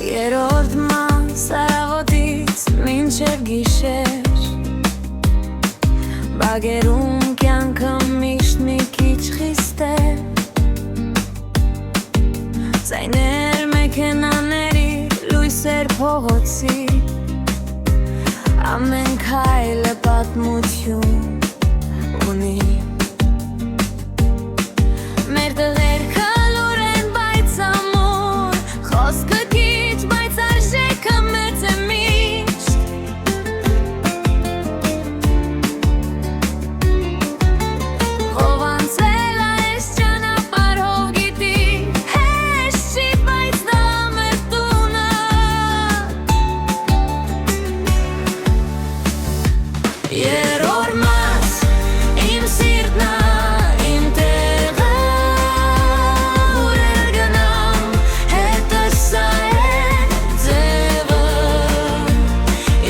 Երրորդ մաս առավոտից մինչև գիշեր Բագերում կյանքը միշտ մի քիչ խիստ է Ձայներ մեքենաների, լույսեր փողոցի Ամեն քայլը պատմություն ունի Մեր տղերքը լուր են, բայց ամուր Խոսքը քիչ, բայց արժեքը մեծ է միշտ Ով անցել այս ճանապարհով գիտի Հեշտ չի, բայց դա մեր տունը Երրորդ մաս, իմ սիրտն է, իմ տեղը Ուր էլ գնամ, հետս սա է ձևը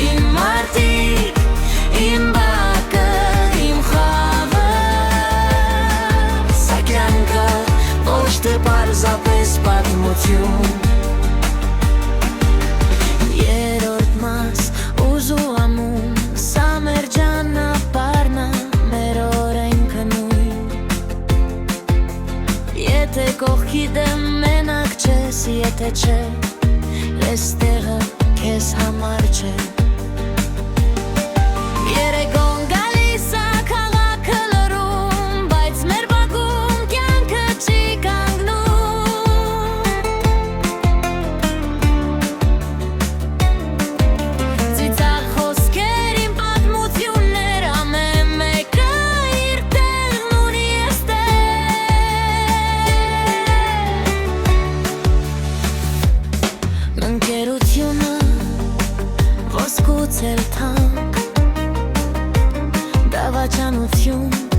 Իմ մարդիկ, իմ բակը, իմ խավը Սա կյանքը, ոչ թե պարզապես պատմություն Երրորդ մաս, ուզու ամում Սա մեր ճանապարհն է, մեր օրենքը նույն Եթե կողքիդ եմ մենակ չես, եթե չէ Ես տեղը քեզ համար չէ Երեկոն գալիս է քաղաքը լռում Բայց մեր բակում կյանքը չի կանգնում Ծիծաղ խոսքեր իմ պատմություններ Ամեն մեկը իր տեղն ունի էստեղ Ընկերությունը ոսկուց էլ թանկ Դավաճանություն